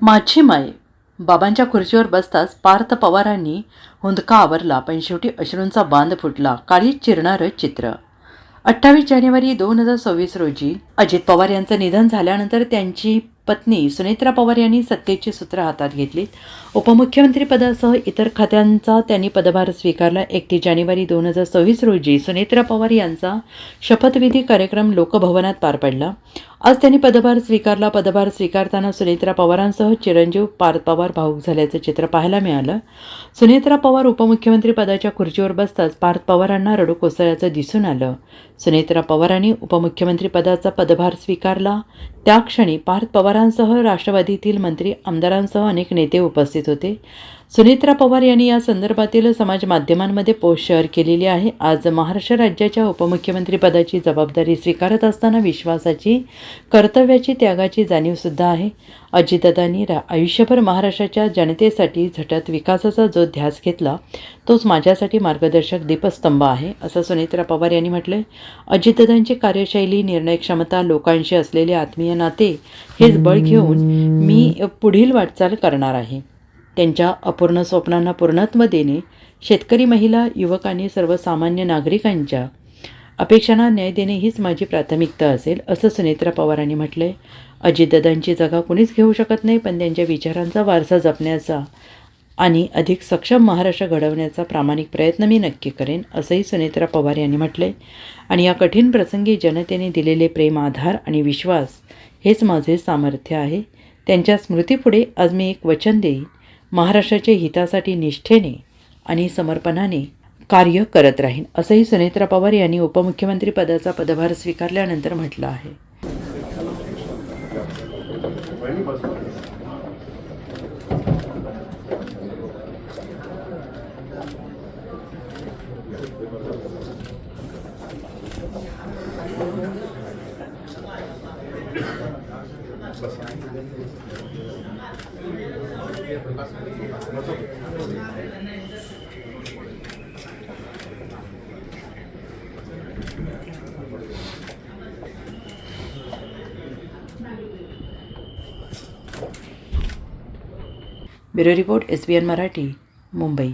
माझी माय बाबांच्या खुर्चीवर बसताच पार्थ पवारांनी हुंदका आवरला, पण शेवटी अश्रूंचा बांध फुटला. काळीच चिरणारं चित्र. 28 जानेवारी 2026 रोजी अजित पवार यांचं निधन झाल्यानंतर त्यांची पत्नी सुनेत्रा पवार यांनी सत्तेची सूत्र हातात घेतली. उपमुख्यमंत्रीपदासह इतर खात्यांचा त्यांनी पदभार स्वीकारला. 31 जानेवारी 2026 रोजी सुनेत्रा पवार यांचा शपथविधी कार्यक्रम लोकभवनात पार पडला. आज त्यांनी पदभार स्वीकारला. पदभार स्वीकारताना सुनेत्रा पवारांसह चिरंजीव पार्थ पवार भावूक झाल्याचं चित्र पाहायला मिळालं. सुनेत्रा पवार उपमुख्यमंत्रीपदाच्या खुर्चीवर बसताच पार्थ पवारांना रडू कोसळल्याचं दिसून आलं. सुनेत्रा पवारांनी उपमुख्यमंत्रीपदाचा पदभार स्वीकारला त्या क्षणी पार्थ पवारांसह राष्ट्रवादीतील मंत्री, आमदारांसह अनेक नेते उपस्थित होते. सुनेत्रा पवार यांनी या संदर्भातील समाज माध्यमांमध्ये पोस्ट शेअर केलेली आहे. आज महाराष्ट्र राज्याच्या उपमुख्यमंत्रीपदाची जबाबदारी स्वीकारत असताना विश्वासाची, कर्तव्याची, त्यागाची जाणीवसुद्धा आहे. अजितदादांनी आयुष्यभर महाराष्ट्राच्या जनतेसाठी झटत विकासाचा जो ध्यास घेतला तोच माझ्यासाठी मार्गदर्शक दीपस्तंभ आहे, असं सुनेत्रा पवार यांनी म्हटलंय. अजितदादांची कार्यशैली, निर्णय क्षमता, लोकांशी असलेले आत्मीय नाते हेच बळ घेऊन मी पुढील वाटचाल करणार आहे. त्यांच्या अपूर्ण स्वप्नांना पूर्णत्व देणे, शेतकरी, महिला, युवक आणि सर्वसामान्य नागरिकांच्या अपेक्षांना न्याय देणे हीच माझी प्राथमिकता असेल, असं सुनेत्रा पवारांनी म्हटलंय. अजितदादांची जागा कुणीच घेऊ शकत नाही, पण त्यांच्या विचारांचा वारसा जपण्याचा आणि अधिक सक्षम महाराष्ट्र घडवण्याचा प्रामाणिक प्रयत्न मी नक्की करेन, असंही सुनेत्रा पवार यांनी म्हटलंय. आणि या कठीण प्रसंगी जनतेने दिलेले प्रेम, आधार आणि विश्वास हेच माझे सामर्थ्य आहे. त्यांच्या स्मृतीपुढे आज मी एक वचन देईन. महाराष्ट्राच्या हितासाठी निष्ठेने आणि समर्पणाने कार्य करत राहीन, असंही सुनेत्रा पवार यांनी उपमुख्यमंत्रीपदाचा पदभार स्वीकारल्यानंतर म्हटलं आहे. Bureau report, SBN Marathi, Mumbai.